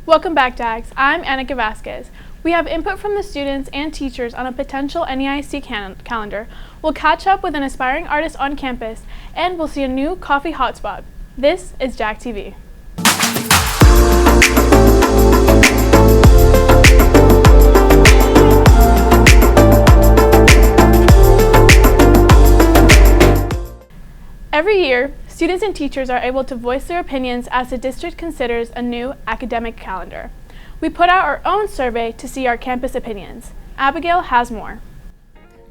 Welcome back, JAGs. I'm Annika Vasquez. We have input from the students and teachers on a potential NEISD calendar. We'll catch up with an aspiring artist on campus, and we'll see a new coffee hotspot. This is JAG TV. Every year, students and teachers are able to voice their opinions as the district considers a new academic calendar. We put out our own survey to see our campus opinions. Abigail has more.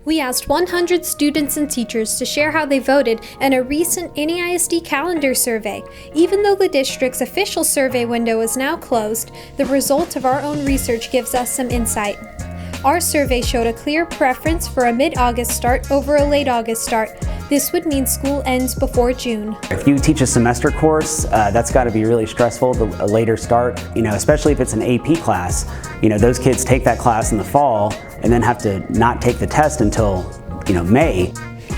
We asked 100 students and teachers to share how they voted in a recent NEISD calendar survey. Even though the district's official survey window is now closed, the result of our own research gives us some insight. Our survey showed a clear preference for a mid-August start over a late August start. This would mean school ends before June. If you teach a semester course, that's got to be really stressful, a later start, especially if it's an AP class. Those kids take that class in the fall and then have to not take the test until, May.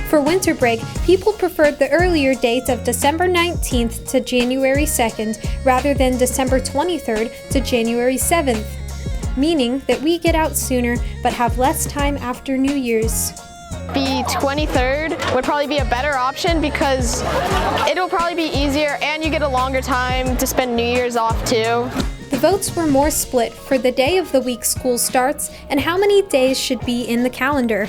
For winter break, people preferred the earlier date of December 19th to January 2nd rather than December 23rd to January 7th, meaning that we get out sooner but have less time after New Year's. The 23rd would probably be a better option because it'll probably be easier and you get a longer time to spend New Year's off too. The votes were more split for the day of the week school starts and how many days should be in the calendar.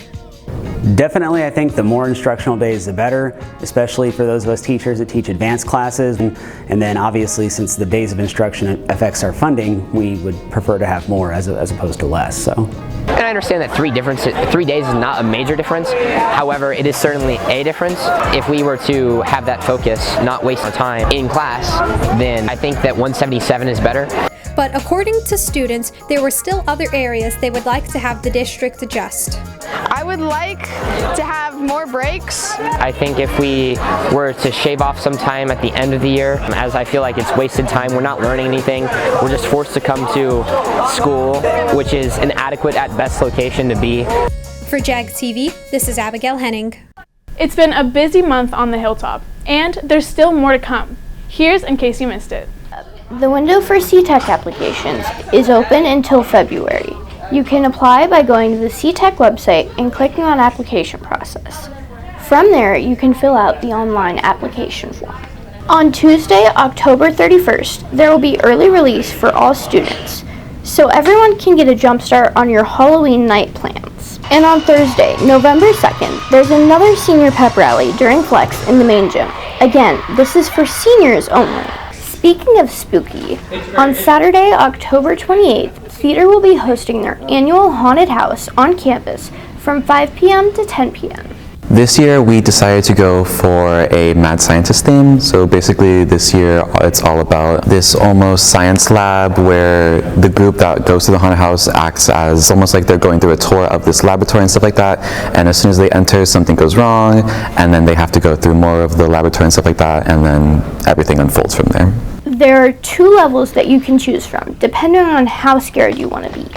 Definitely, I think the more instructional days, the better, especially for those of us teachers that teach advanced classes. And then obviously, since the days of instruction affects our funding, we would prefer to have more as opposed to less. So. And I understand that 3 days is not a major difference. However, it is certainly a difference. If we were to have that focus, not waste our time in class, then I think that 177 is better. But according to students, there were still other areas they would like to have the district adjust. I would like to have more breaks. I think if we were to shave off some time at the end of the year, as I feel like it's wasted time, we're not learning anything, we're just forced to come to school, which is an adequate at best location to be. For JAG TV, this is Abigail Henning. It's been a busy month on the Hilltop, and there's still more to come. Here's in case you missed it. The window for CTEC applications is open until February. You can apply by going to the CTEC website and clicking on application process. From there, you can fill out the online application form. On Tuesday, October 31st, there will be early release for all students, so everyone can get a jump start on your Halloween night plans. And on Thursday, November 2nd, there's another senior pep rally during Flex in the main gym. Again, this is for seniors only. Speaking of spooky, on Saturday, October 28th, theater will be hosting their annual haunted house on campus from 5 p.m. to 10 p.m. This year we decided to go for a mad scientist theme. So basically this year it's all about this almost science lab where the group that goes to the haunted house acts as almost like they're going through a tour of this laboratory and stuff like that. And as soon as they enter, something goes wrong, and then they have to go through more of the laboratory and stuff like that, and then everything unfolds from there. There are 2 levels that you can choose from, depending on how scared you want to be.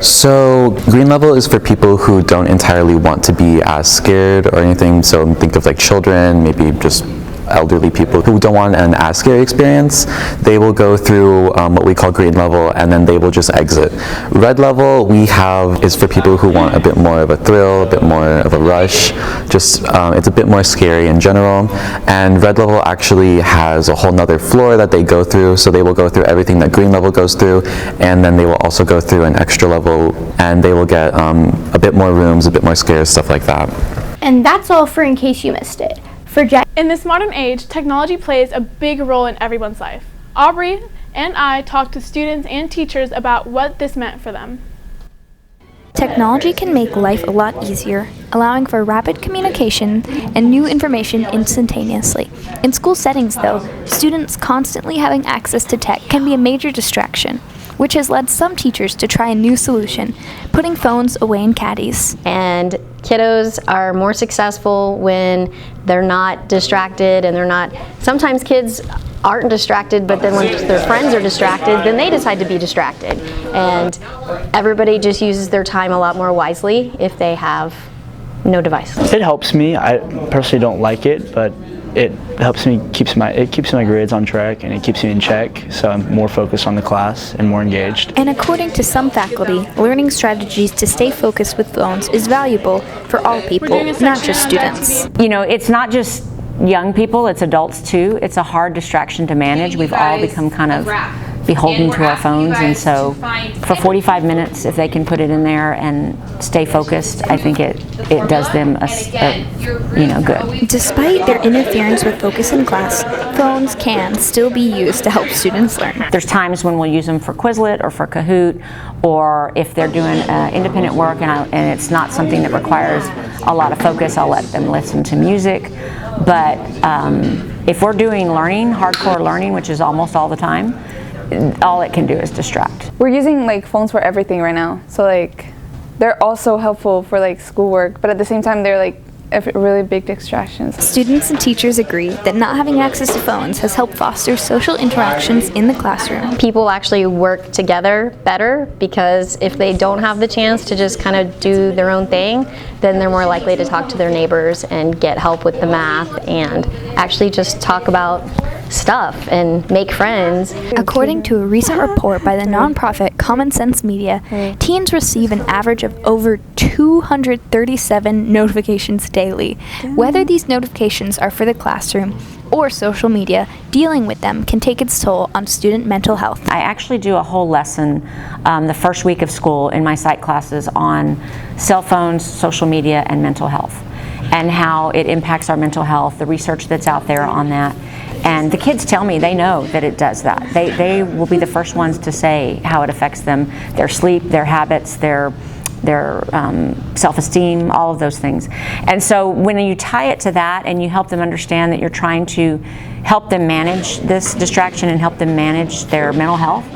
So green level is for people who don't entirely want to be as scared or anything. So think of like children, maybe just elderly people who don't want an as scary experience. They will go through what we call green level, and then they will just exit. Red level we have is for people who want a bit more of a thrill, a bit more of a rush. Just it's a bit more scary in general. And red level actually has a whole nother floor that they go through. So they will go through everything that green level goes through, and then they will also go through an extra level, and they will get a bit more rooms, a bit more scares, stuff like that. And that's all for In Case You Missed It. In this modern age, technology plays a big role in everyone's life. Aubrey and I talked to students and teachers about what this meant for them. Technology can make life a lot easier, allowing for rapid communication and new information instantaneously. In school settings, though, students constantly having access to tech can be a major distraction, which has led some teachers to try a new solution, putting phones away in caddies. And kiddos are more successful when they're not distracted, and sometimes kids aren't distracted, but then when their friends are distracted, then they decide to be distracted. And everybody just uses their time a lot more wisely if they have no device. It helps me. I personally don't like it, but it keeps my grades on track, and it keeps me in check, so I'm more focused on the class and more engaged. And according to some faculty, learning strategies to stay focused with phones is valuable for all people, not just students. You know, it's not just young people, it's adults too. It's a hard distraction to manage. We've all become kind of beholden to our phones, and so for 45 minutes, if they can put it in there and stay focused, I think it does them good. Despite their interference with focus in class, phones can still be used to help students learn. There's times when we'll use them for Quizlet or for Kahoot, or if they're doing independent work and it's not something that requires a lot of focus, I'll let them listen to music. But if we're doing hardcore learning, which is almost all the time, all it can do is distract. We're using phones for everything right now, so they're also helpful for schoolwork, but at the same time they're really big distractions. Students and teachers agree that not having access to phones has helped foster social interactions in the classroom. People actually work together better because if they don't have the chance to just kind of do their own thing, then they're more likely to talk to their neighbors and get help with the math and actually just talk about stuff and make friends. According to a recent report by the nonprofit Common Sense Media, teens receive an average of over 237 notifications daily. Whether these notifications are for the classroom or social media, dealing with them can take its toll on student mental health. I actually do a whole lesson the first week of school in my psych classes on cell phones, social media, and mental health, and how it impacts our mental health, the research that's out there on that. And the kids tell me they know that it does that. They will be the first ones to say how it affects them, their sleep, their habits, their self-esteem, all of those things. And so when you tie it to that and you help them understand that you're trying to help them manage this distraction and help them manage their mental health,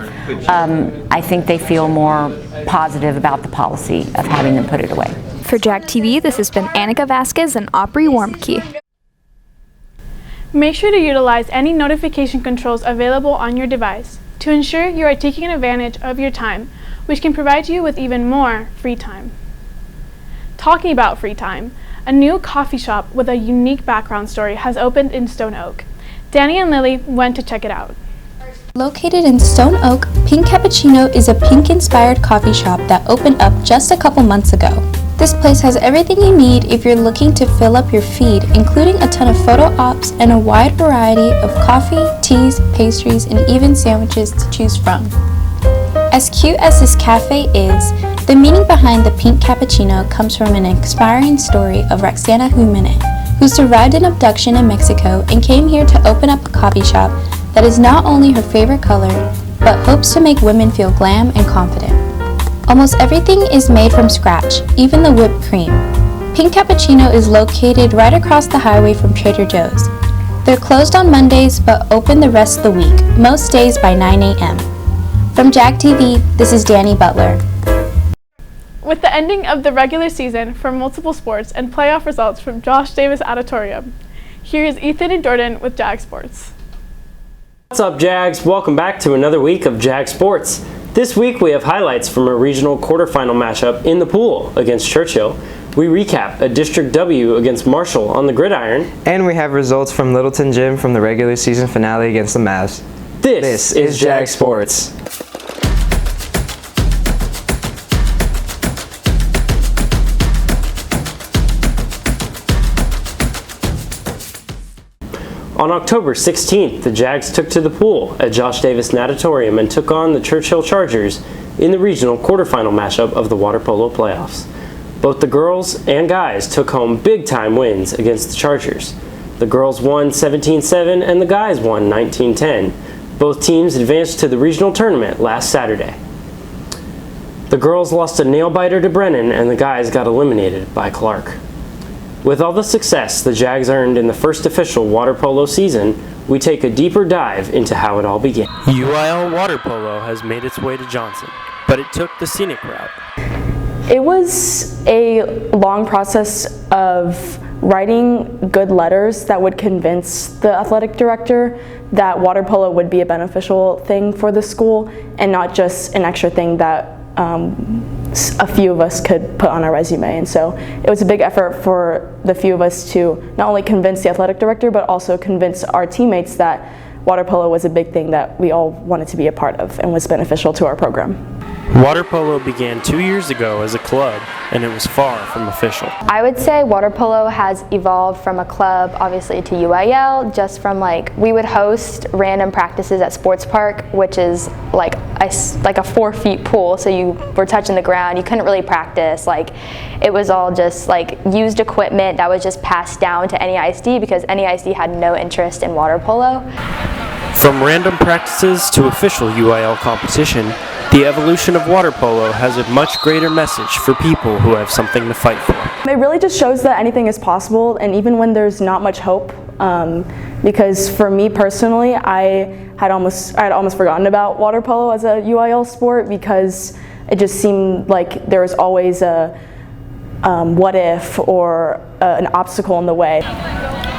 I think they feel more positive about the policy of having them put it away. For JAG TV, this has been Annika Vasquez and Aubrey Warmke. Make sure to utilize any notification controls available on your device to ensure you are taking advantage of your time, which can provide you with even more free time. Talking about free time, a new coffee shop with a unique background story has opened in Stone Oak. Danny and Lily went to check it out. Located in Stone Oak, Pink Cappuccino is a pink-inspired coffee shop that opened up just a couple months ago. This place has everything you need if you're looking to fill up your feed, including a ton of photo ops and a wide variety of coffee, teas, pastries, and even sandwiches to choose from. As cute as this cafe is, the meaning behind the Pink Cappuccino comes from an inspiring story of Roxana Jimenez, who survived an abduction in Mexico and came here to open up a coffee shop that is not only her favorite color, but hopes to make women feel glam and confident. Almost everything is made from scratch, even the whipped cream. Pink Cappuccino is located right across the highway from Trader Joe's. They're closed on Mondays but open the rest of the week, most days by 9 a.m. From JAG TV, this is Danny Butler. With the ending of the regular season for multiple sports and playoff results from Josh Davis Auditorium, here is Ethan and Jordan with Jag Sports. What's up, Jags? Welcome back to another week of Jag Sports. This week we have highlights from a regional quarterfinal matchup in the pool against Churchill. We recap a district W against Marshall on the gridiron. And we have results from Littleton Gym from the regular season finale against the Mavs. This is Jag Sports. On October 16th, the Jags took to the pool at Josh Davis Natatorium and took on the Churchill Chargers in the regional quarterfinal matchup of the water polo playoffs. Both the girls and guys took home big-time wins against the Chargers. The girls won 17-7 and the guys won 19-10. Both teams advanced to the regional tournament last Saturday. The girls lost a nail-biter to Brennan and the guys got eliminated by Clark. With all the success the Jags earned in the first official water polo season, we take a deeper dive into how it all began. UIL water polo has made its way to Johnson, but it took the scenic route. It was a long process of writing good letters that would convince the athletic director that water polo would be a beneficial thing for the school and not just an extra thing that a few of us could put on our resume. And so it was a big effort for the few of us to not only convince the athletic director, but also convince our teammates that water polo was a big thing that we all wanted to be a part of and was beneficial to our program. Water polo began 2 years ago as a club, and it was far from official. I would say water polo has evolved from a club, obviously, to UIL, just from like, we would host random practices at Sports Park, which is like a 4 feet pool, so you were touching the ground, you couldn't really practice. Like, it was all just like used equipment that was just passed down to NEISD because NEISD had no interest in water polo. From random practices to official UIL competition, the evolution of water polo has a much greater message for people who have something to fight for. It really just shows that anything is possible, and even when there's not much hope, because for me personally, I had almost forgotten about water polo as a UIL sport because it just seemed like there was always a what if or an obstacle in the way.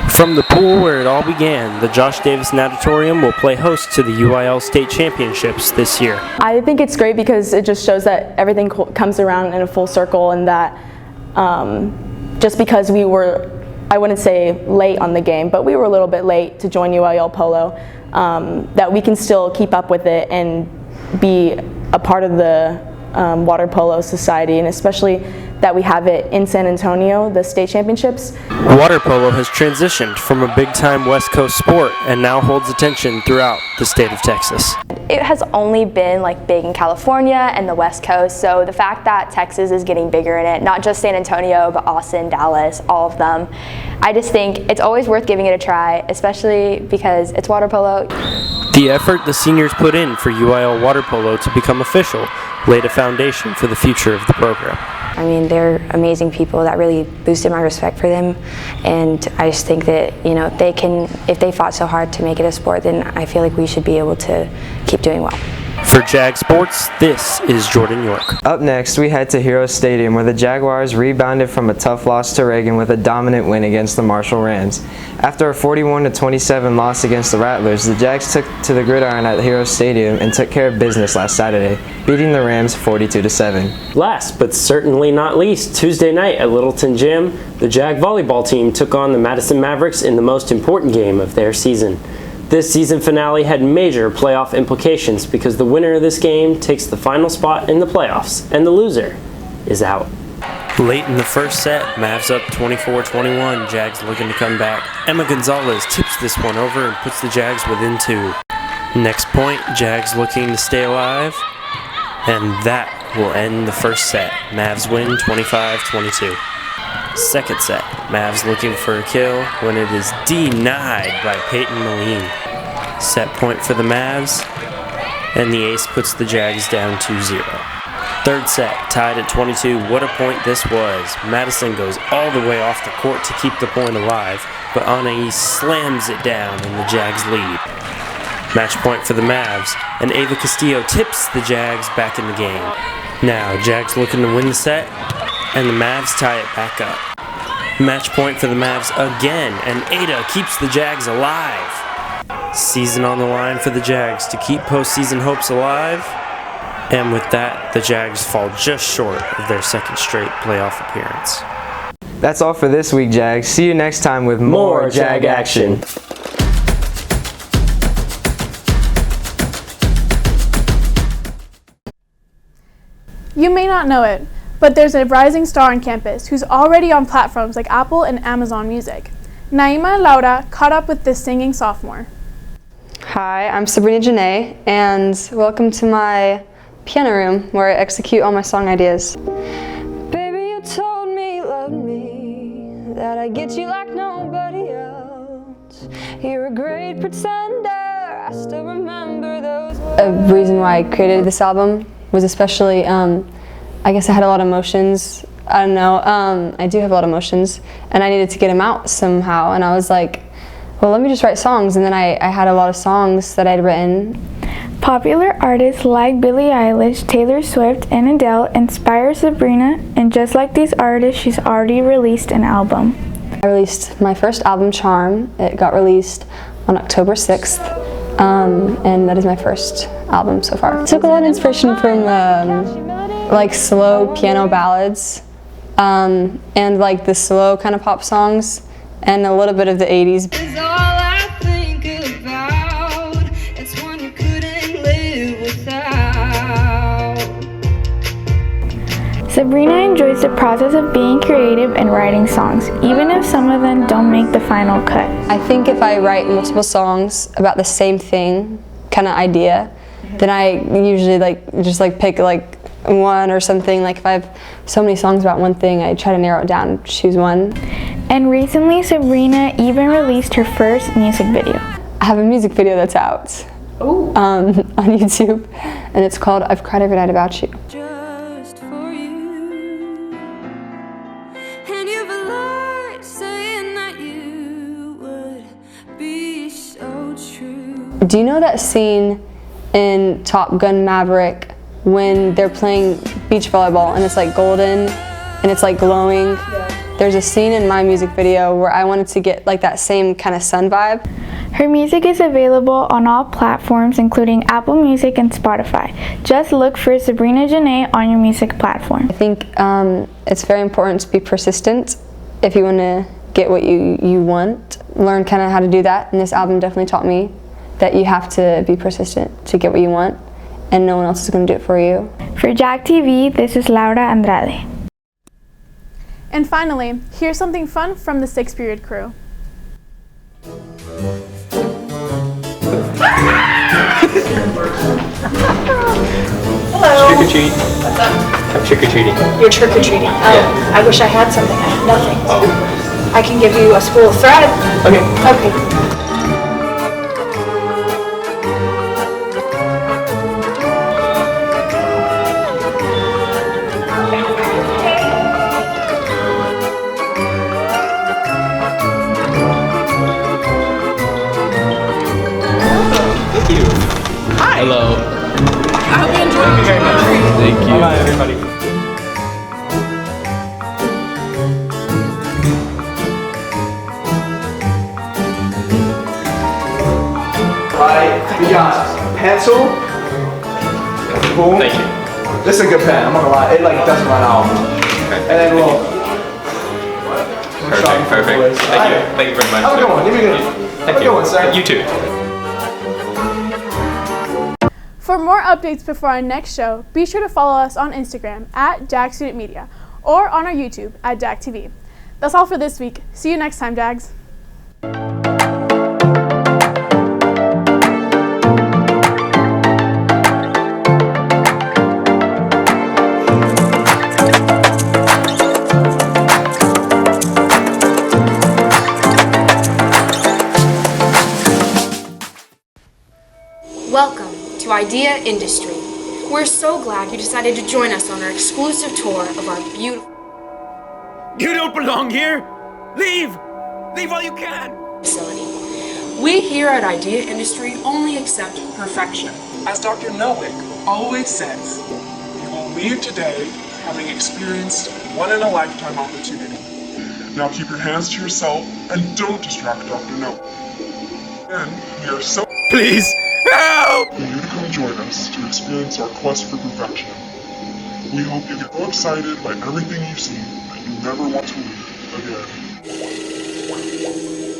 From the pool where it all began, the Josh Davis Natatorium will play host to the UIL State Championships this year. I think it's great because it just shows that everything comes around in a full circle, and that just because we were, I wouldn't say late on the game, but we were a little bit late to join UIL Polo, that we can still keep up with it and be a part of the water polo society, and especially that we have it in San Antonio, the state championships. Water polo has transitioned from a big-time West Coast sport and now holds attention throughout the state of Texas. It has only been like big in California and the West Coast, so the fact that Texas is getting bigger in it, not just San Antonio, but Austin, Dallas, all of them, I just think it's always worth giving it a try, especially because it's water polo. The effort the seniors put in for UIL water polo to become official laid a foundation for the future of the program. I mean, they're amazing people that really boosted my respect for them, and I just think that, you know, they can, if they fought so hard to make it a sport, then I feel like we should be able to keep doing well. For Jag Sports, this is Jordan York. Up next, we head to Hero Stadium, where the Jaguars rebounded from a tough loss to Reagan with a dominant win against the Marshall Rams. After a 41-27 loss against the Rattlers, the Jags took to the gridiron at Hero Stadium and took care of business last Saturday, beating the Rams 42-7. Last but certainly not least, Tuesday night at Littleton Gym, the Jag volleyball team took on the Madison Mavericks in the most important game of their season. This season finale had major playoff implications because the winner of this game takes the final spot in the playoffs, and the loser is out. Late in the first set, Mavs up 24-21, Jags looking to come back. Emma Gonzalez tips this one over and puts the Jags within 2. Next point, Jags looking to stay alive, and that will end the first set. Mavs win 25-22. Second set, Mavs looking for a kill when it is denied by Peyton Moline. Set point for the Mavs, and the ace puts the Jags down 2-0. Third set, tied at 22. What a point this was. Madison goes all the way off the court to keep the point alive, but Anais slams it down and the Jags lead. Match point for the Mavs, and Ava Castillo tips the Jags back in the game. Now, Jags looking to win the set, and the Mavs tie it back up. Match point for the Mavs again, and Ada keeps the Jags alive. Season on the line for the Jags to keep postseason hopes alive. And with that, the Jags fall just short of their second straight playoff appearance. That's all for this week, Jags. See you next time with more Jag action. You may not know it, but there's a rising star on campus who's already on platforms like Apple and Amazon Music. Naima and Laura caught up with this singing sophomore. Hi, I'm Sabrina Jan, and welcome to my piano room where I execute all my song ideas. Baby, you told me you loved me, that I get you like nobody else. You're a great pretender, I still remember those words. A reason why I created this album was especially, I guess I had a lot of emotions. I don't know, I do have a lot of emotions, and I needed to get them out somehow, and I was like, well, let me just write songs, and then I had a lot of songs that I'd written. Popular artists like Billie Eilish, Taylor Swift, and Adele inspire Sabrina, and just like these artists, she's already released an album. I released my first album, Charm. It got released on October 6th, and that is my first album so far. I took a lot of inspiration from like slow piano ballads and like the slow kind of pop songs and a little bit of the 80s. Sabrina enjoys the process of being creative and writing songs, even if some of them don't make the final cut. I think if I write multiple songs about the same thing, kind of idea, then I usually just pick like one or something. Like if I have so many songs about one thing, I try to narrow it down and choose one. And recently, Sabrina even released her first music video. I have a music video that's out on YouTube, and it's called I've Cried Every Night About You. Do you know that scene in Top Gun Maverick when they're playing beach volleyball and it's like golden and it's like glowing? Yeah. There's a scene in my music video where I wanted to get like that same kind of sun vibe. Her music is available on all platforms including Apple Music and Spotify. Just look for Sabrina Jan on your music platform. I think it's very important to be persistent if you want to get what you want. Learn kind of how to do that, and this album definitely taught me that you have to be persistent to get what you want, and no one else is going to do it for you. For JAG TV, this is Lara Andrad. And finally, here's something fun from the 6th period crew. Hello. Trick or treat. What's up? I'm trick or treating. You're trick or treating. Yeah. I wish I had something. I have nothing. Oh. I can give you a spool of thread. Okay. Okay. Thank you. Hi. Hello. I hope you enjoy it. Thank you very much. Thank you. Bye, everybody. We got pencil, boom. Thank you. This is a good pen, I'm not gonna lie. It like doesn't run out. Okay. And then we'll Perfect. Thank you. Thank you very much. Have a good one. Give me a good Thank you. Good one, sir. You too. For more updates before our next show, be sure to follow us on Instagram at JAG Student Media or on our YouTube at JAG TV. That's all for this week. See you next time, JAGs. Welcome to Idea Industry. We're so glad you decided to join us on our exclusive tour of our beautiful... You don't belong here! Leave! Leave while you can! ...facility. We here at Idea Industry only accept perfection. As Dr. Nowick always says, you will leave today having experienced one-in-a-lifetime opportunity. Now keep your hands to yourself and don't distract Dr. Nowick. And we are so... Please! Help! For you to come join us to experience our quest for perfection. We hope you get so excited by everything you see that you never want to leave again.